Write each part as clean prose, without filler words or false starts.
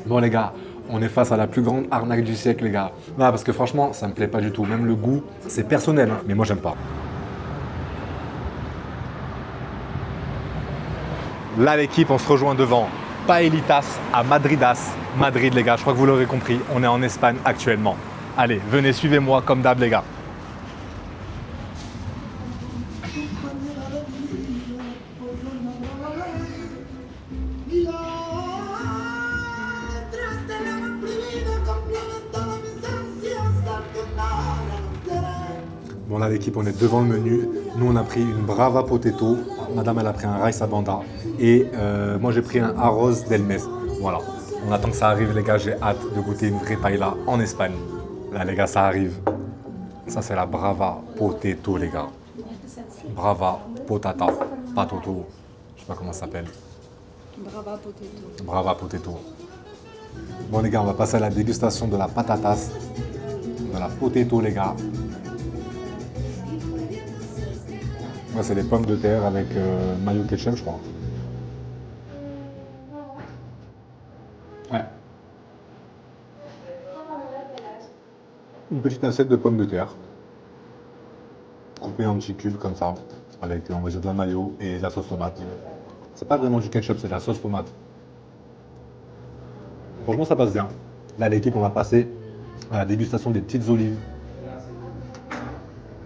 Bon les gars, on est face à la plus grande arnaque du siècle les gars. Non, parce que franchement, ça me plaît pas du tout. Même le goût, c'est personnel, hein, mais moi j'aime pas. Là l'équipe, on se rejoint devant Paelitas à Madridas. Madrid les gars, je crois que vous l'aurez compris, on est en Espagne actuellement. Allez, venez, suivez-moi comme d'hab les gars. Bon là l'équipe, on est devant le menu. Nous on a pris une Brava Potato. Madame elle a pris un Rice à Banda. Et moi j'ai pris un Arroz del Mes. Voilà. On attend que ça arrive les gars. J'ai hâte de goûter une vraie paella en Espagne. Là les gars ça arrive. Ça c'est la Brava Potato les gars. Brava Potata. Patoto. Je sais pas comment ça s'appelle. Brava Potato. Brava Potato. Bon les gars, on va passer à la dégustation de la patatas. De la potato les gars. Ouais, c'est des pommes de terre avec mayo ketchup, je crois. Ouais. Une petite assiette de pommes de terre. Coupée en petits cubes comme ça. Avec, on va dire, de la mayo et de la sauce tomate. C'est pas vraiment du ketchup, c'est de la sauce tomate. Franchement, ça passe bien. Là, l'équipe, on va passer à la dégustation des petites olives.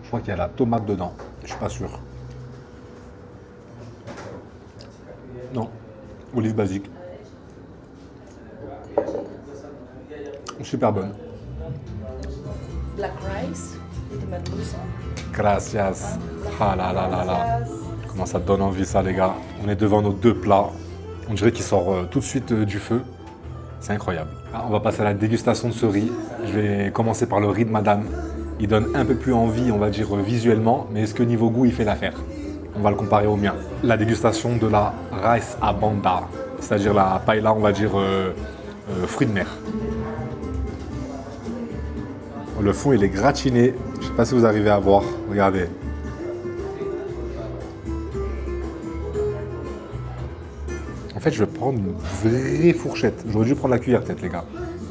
Je crois qu'il y a la tomate dedans. Je suis pas sûr. Non, olive basique. Super bonne. Black rice with merluza. Gracias. Ah là là là là. Comment ça te donne envie ça les gars. On est devant nos deux plats. On dirait qu'il sort tout de suite du feu. C'est incroyable. Ah, on va passer à la dégustation de ce riz. Je vais commencer par le riz de madame. Il donne un peu plus envie, on va dire visuellement, mais est-ce que niveau goût il fait l'affaire? On va le comparer au mien. La dégustation de la rice à banda, c'est-à-dire la paella, on va dire fruits de mer. Le fond il est gratiné. Je sais pas si vous arrivez à voir. Regardez. En fait, je vais prendre une vraie fourchette. J'aurais dû prendre la cuillère peut-être, les gars.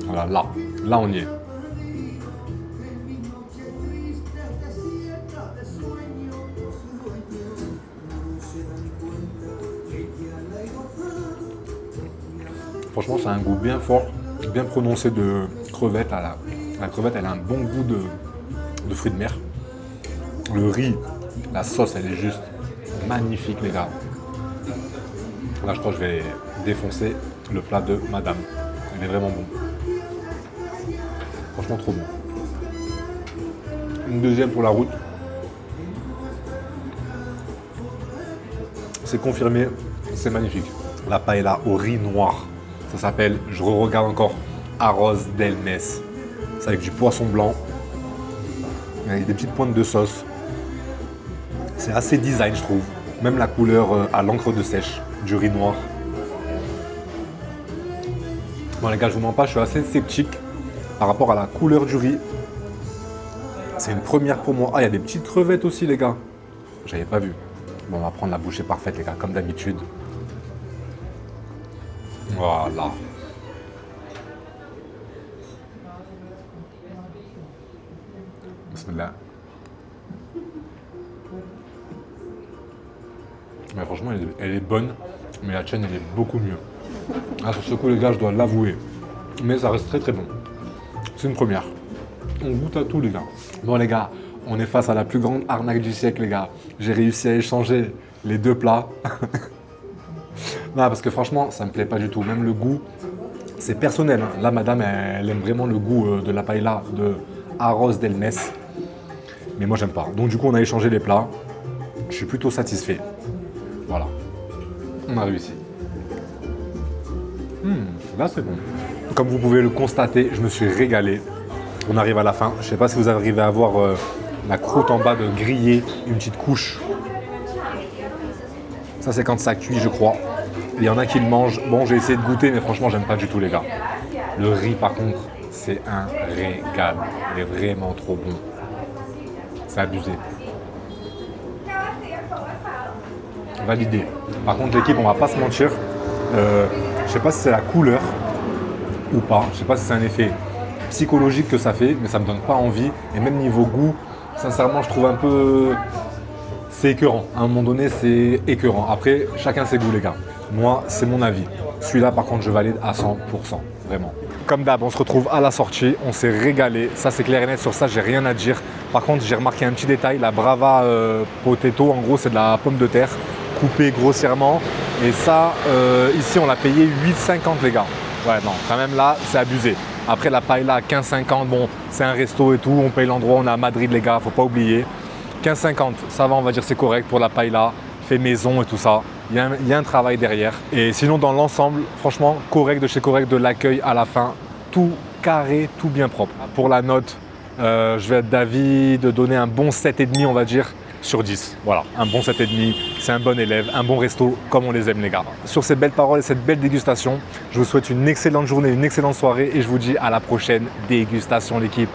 Voilà, là, on y est. Franchement, c'est un goût bien fort, bien prononcé de crevettes. La crevette, elle a un bon goût de fruits de mer. Le riz, la sauce, elle est juste magnifique, les gars. Là, je crois que je vais défoncer le plat de madame. Il est vraiment bon. Franchement, trop bon. Une deuxième pour la route. C'est confirmé, c'est magnifique. La paella au riz noir. Ça s'appelle, je regarde encore, Arroz del Mes. C'est avec du poisson blanc. Il y a des petites pointes de sauce. C'est assez design, je trouve. Même la couleur à l'encre de sèche du riz noir. Bon les gars, je vous mens pas, je suis assez sceptique par rapport à la couleur du riz. C'est une première pour moi. Ah, il y a des petites crevettes aussi les gars. J'avais pas vu. Bon, on va prendre la bouchée parfaite les gars, comme d'habitude. Voilà. Bismillah. Mais franchement, elle est bonne, mais la tienne, elle est beaucoup mieux. Ah, sur ce coup, les gars, je dois l'avouer. Mais ça reste très très bon. C'est une première. On goûte à tout, les gars. Bon, les gars, on est face à la plus grande arnaque du siècle, les gars. J'ai réussi à échanger les deux plats. Non, parce que franchement, ça me plaît pas du tout. Même le goût, c'est personnel. Hein. Là, madame, elle aime vraiment le goût de la paella de Arroz del Mes. Mais moi, j'aime pas. Donc, du coup, on a échangé les plats. Je suis plutôt satisfait. Voilà. On a réussi. Là, c'est bon. Comme vous pouvez le constater, je me suis régalé. On arrive à la fin. Je ne sais pas si vous arrivez à voir la croûte en bas de grillé, une petite couche. Ça, c'est quand ça cuit, je crois. Il y en a qui le mangent. Bon, j'ai essayé de goûter, mais franchement, j'aime pas du tout, les gars. Le riz, par contre, c'est un régal. Il est vraiment trop bon. C'est abusé. Validé. Par contre, l'équipe, on va pas se mentir. Je sais pas si c'est la couleur, ou pas. Je sais pas si c'est un effet psychologique que ça fait, mais ça me donne pas envie. Et même niveau goût, sincèrement, je trouve un peu... C'est écœurant. À un moment donné, c'est écœurant. Après, chacun ses goûts, les gars. Moi, c'est mon avis. Celui-là, par contre, je valide à 100%. Vraiment. Comme d'hab, on se retrouve à la sortie. On s'est régalé. Ça, c'est clair et net. Sur ça, j'ai rien à dire. Par contre, j'ai remarqué un petit détail. La Brava Potato, en gros, c'est de la pomme de terre coupée grossièrement. Et ça, ici, on l'a payé 8,50, les gars. Ouais, non, quand même, là, c'est abusé. Après, la paella, 15,50. Bon, c'est un resto et tout. On paye l'endroit. On est à Madrid, les gars. Faut pas oublier. 15,50, ça va, on va dire c'est correct pour la paella, fait maison et tout ça. Il y a un travail derrière. Et sinon, dans l'ensemble, franchement, correct de chez correct, de l'accueil à la fin, tout carré, tout bien propre. Pour la note, je vais être d'avis de donner un bon 7,5, on va dire, sur 10. Voilà, un bon 7,5, c'est un bon élève, un bon resto, comme on les aime, les gars. Sur ces belles paroles et cette belle dégustation, je vous souhaite une excellente journée, une excellente soirée et je vous dis à la prochaine dégustation, l'équipe.